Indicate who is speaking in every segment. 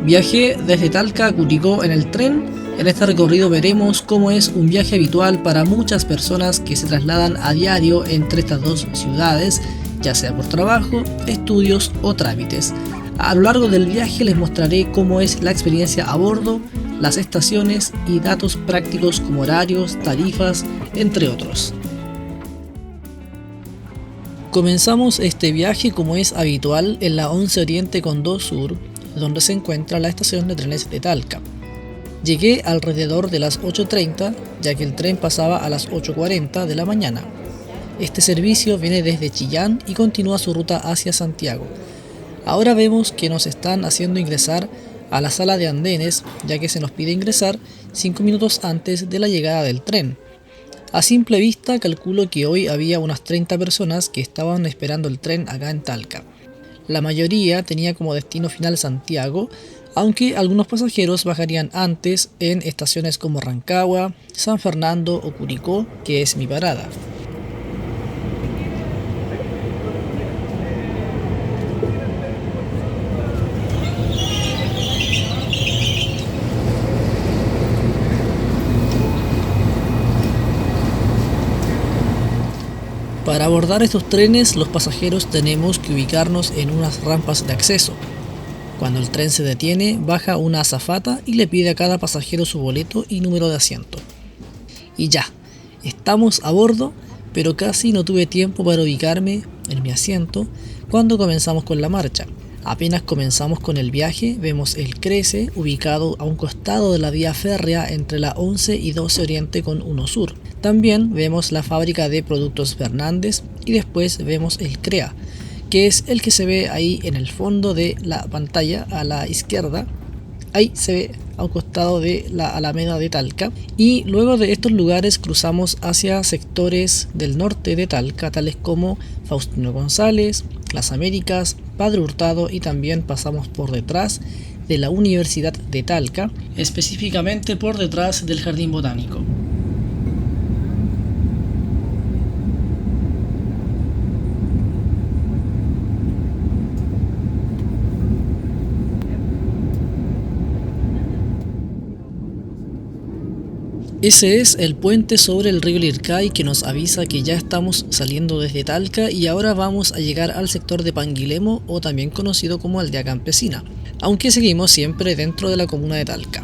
Speaker 1: Viajé desde Talca a Curicó en el tren. En este recorrido veremos cómo es un viaje habitual para muchas personas que se trasladan a diario entre estas dos ciudades, ya sea por trabajo, estudios o trámites. A lo largo del viaje les mostraré cómo es la experiencia a bordo, las estaciones y datos prácticos como horarios, tarifas, entre otros. Comenzamos este viaje como es habitual en la 11 Oriente con 2 Sur, donde se encuentra la estación de trenes de Talca. Llegué alrededor de las 8:30, ya que el tren pasaba a las 8:40 de la mañana. Este servicio viene desde Chillán y continúa su ruta hacia Santiago. Ahora vemos que nos están haciendo ingresar a la sala de andenes, ya que se nos pide ingresar 5 minutos antes de la llegada del tren. A simple vista calculo que hoy había unas 30 personas que estaban esperando el tren acá en Talca. La mayoría tenía como destino final Santiago, aunque algunos pasajeros bajarían antes en estaciones como Rancagua, San Fernando o Curicó, que es mi parada. Para abordar estos trenes, los pasajeros tenemos que ubicarnos en unas rampas de acceso. Cuando el tren se detiene, baja una azafata y le pide a cada pasajero su boleto y número de asiento. Y ya, estamos a bordo, pero casi no tuve tiempo para ubicarme en mi asiento cuando comenzamos con la marcha. Apenas comenzamos con el viaje, vemos el Crece ubicado a un costado de la vía férrea entre la 11 y 12 Oriente con 1 Sur. También vemos la fábrica de productos Fernández y después vemos el CREA, que es el que se ve ahí en el fondo de la pantalla a la izquierda. Ahí se ve a un costado de la Alameda de Talca. Y luego de estos lugares cruzamos hacia sectores del norte de Talca, tales como Faustino González, Las Américas, Padre Hurtado, y también pasamos por detrás de la Universidad de Talca, específicamente por detrás del Jardín Botánico. Ese es el puente sobre el río Lircay que nos avisa que ya estamos saliendo desde Talca y ahora vamos a llegar al sector de Panguilemo, o también conocido como Aldea Campesina, aunque seguimos siempre dentro de la comuna de Talca.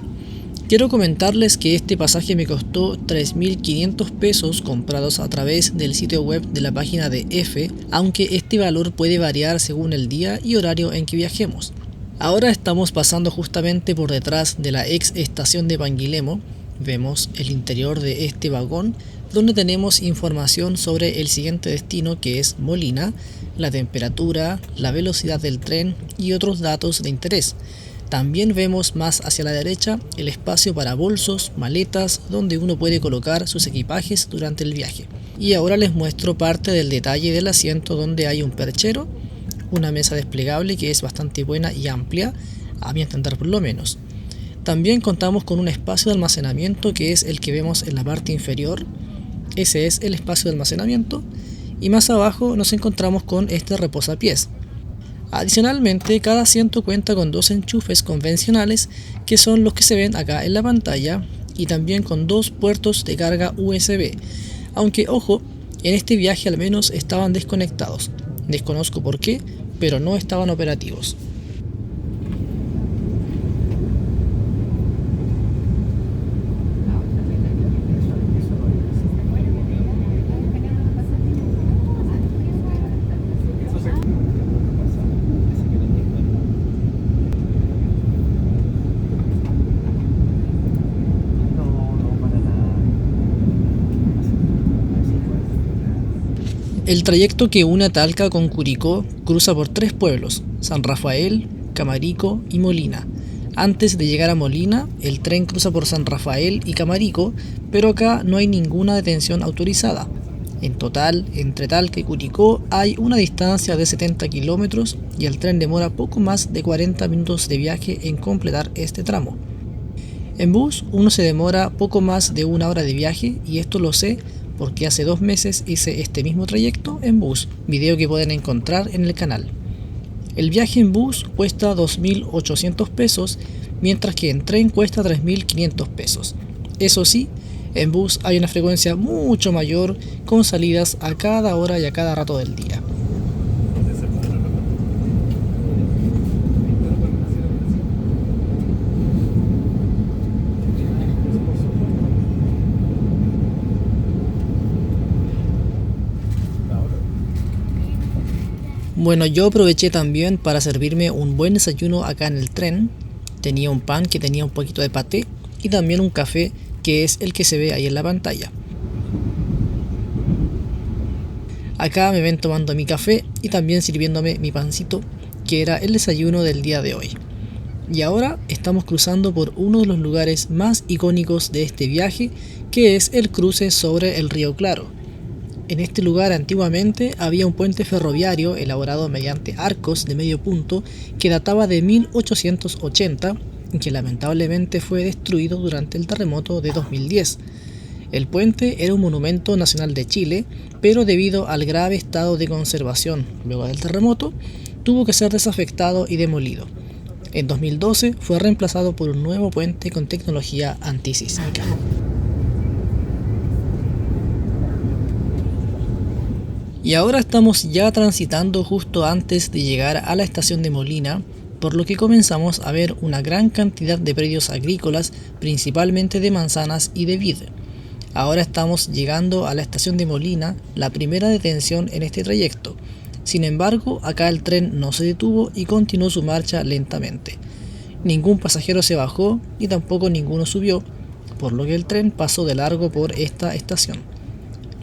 Speaker 1: Quiero comentarles que este pasaje me costó 3.500 pesos comprados a través del sitio web de la página de EFE, aunque este valor puede variar según el día y horario en que viajemos. Ahora estamos pasando justamente por detrás de la ex estación de Panguilemo. Vemos el interior de este vagón, donde tenemos información sobre el siguiente destino, que es Molina, la temperatura, la velocidad del tren y otros datos de interés. También vemos más hacia la derecha el espacio para bolsos, maletas, donde uno puede colocar sus equipajes durante el viaje. Y ahora les muestro parte del detalle del asiento, donde hay un perchero, una mesa desplegable que es bastante buena y amplia, a mi entender por lo menos. También contamos con un espacio de almacenamiento que es el que vemos en la parte inferior. Ese es el espacio de almacenamiento. Y más abajo nos encontramos con este reposapiés. Adicionalmente, cada asiento cuenta con 2 enchufes convencionales, que son los que se ven acá en la pantalla, y también con 2 puertos de carga USB. Aunque ojo, en este viaje al menos estaban desconectados. Desconozco por qué, pero no estaban operativos. El trayecto que une a Talca con Curicó cruza por 3 pueblos, San Rafael, Camarico y Molina. Antes de llegar a Molina, el tren cruza por San Rafael y Camarico, pero acá no hay ninguna detención autorizada. En total, entre Talca y Curicó hay una distancia de 70 kilómetros y el tren demora poco más de 40 minutos de viaje en completar este tramo. En bus uno se demora poco más de 1 hora de viaje, y esto lo sé porque hace 2 meses hice este mismo trayecto en bus, video que pueden encontrar en el canal. El viaje en bus cuesta 2.800 pesos, mientras que en tren cuesta 3.500 pesos. Eso sí, en bus hay una frecuencia mucho mayor con salidas a cada hora y a cada rato del día. Bueno, yo aproveché también para servirme un buen desayuno acá en el tren. Tenía un pan que tenía un poquito de paté y también un café que es el que se ve ahí en la pantalla. Acá me ven tomando mi café y también sirviéndome mi pancito, que era el desayuno del día de hoy. Y ahora estamos cruzando por uno de los lugares más icónicos de este viaje, que es el cruce sobre el río Claro. En este lugar antiguamente había un puente ferroviario elaborado mediante arcos de medio punto que databa de 1880 y que lamentablemente fue destruido durante el terremoto de 2010. El puente era un monumento nacional de Chile, pero debido al grave estado de conservación luego del terremoto, tuvo que ser desafectado y demolido. En 2012 fue reemplazado por un nuevo puente con tecnología antisísmica. Y ahora estamos ya transitando justo antes de llegar a la estación de Molina, por lo que comenzamos a ver una gran cantidad de predios agrícolas, principalmente de manzanas y de vid. Ahora estamos llegando a la estación de Molina, la primera detención en este trayecto. Sin embargo, acá el tren no se detuvo y continuó su marcha lentamente. Ningún pasajero se bajó y tampoco ninguno subió, por lo que el tren pasó de largo por esta estación.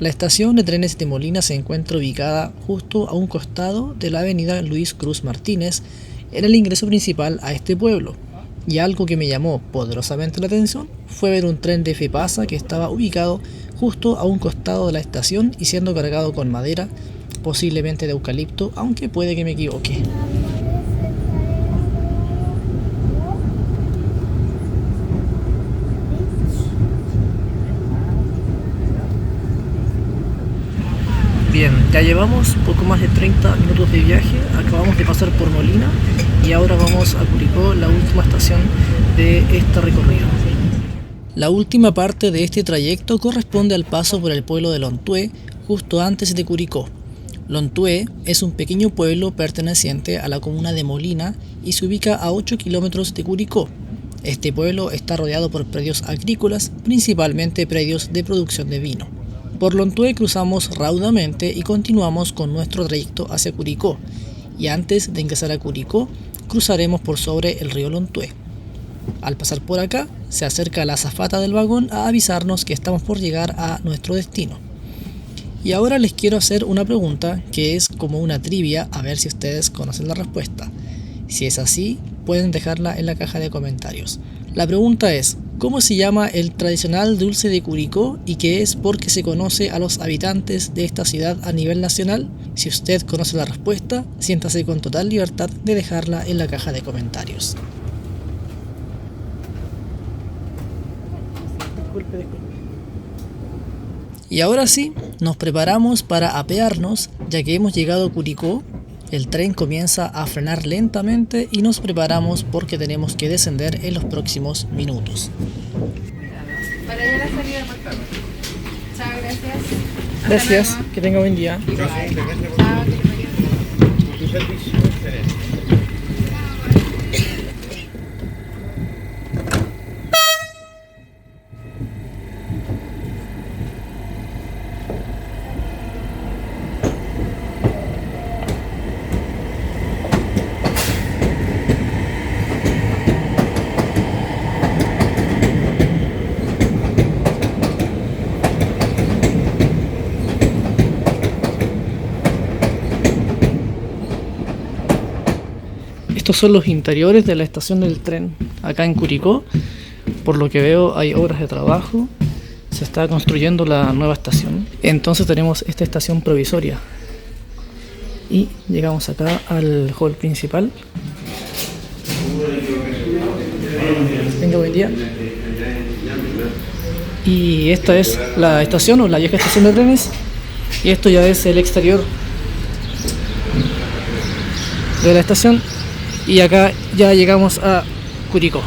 Speaker 1: La estación de trenes de Molina se encuentra ubicada justo a un costado de la avenida Luis Cruz Martínez, en el ingreso principal a este pueblo. Y algo que me llamó poderosamente la atención fue ver un tren de FEPASA que estaba ubicado justo a un costado de la estación y siendo cargado con madera, posiblemente de eucalipto, aunque puede que me equivoque. Bien, ya llevamos poco más de 30 minutos de viaje, acabamos de pasar por Molina y ahora vamos a Curicó, la última estación de este recorrido. La última parte de este trayecto corresponde al paso por el pueblo de Lontué, justo antes de Curicó. Lontué es un pequeño pueblo perteneciente a la comuna de Molina y se ubica a 8 kilómetros de Curicó. Este pueblo está rodeado por predios agrícolas, principalmente predios de producción de vino. Por Lontué cruzamos raudamente y continuamos con nuestro trayecto hacia Curicó, y antes de ingresar a Curicó, cruzaremos por sobre el río Lontué. Al pasar por acá, se acerca la azafata del vagón a avisarnos que estamos por llegar a nuestro destino. Y ahora les quiero hacer una pregunta que es como una trivia, a ver si ustedes conocen la respuesta. Si es así, pueden dejarla en la caja de comentarios. La pregunta es, ¿cómo se llama el tradicional dulce de Curicó y qué es porque se conoce a los habitantes de esta ciudad a nivel nacional? Si usted conoce la respuesta, siéntase con total libertad de dejarla en la caja de comentarios. Y ahora sí, nos preparamos para apearnos, ya que hemos llegado a Curicó. El tren comienza a frenar lentamente y nos preparamos porque tenemos que descender en los próximos minutos.
Speaker 2: Para allá la salida, por favor. Chao, gracias.
Speaker 1: Gracias, que tenga buen día.
Speaker 2: Chao, que te vaya bien.
Speaker 1: Estos son los interiores de la estación del tren acá en Curicó. Por lo que veo hay obras de trabajo, se está construyendo la nueva estación. Entonces tenemos esta estación provisoria. Y llegamos acá al hall principal. Tenga buen día. Y esta es la estación o la vieja estación de trenes. Y esto ya es el exterior. de la estación y acá ya llegamos a Curicó.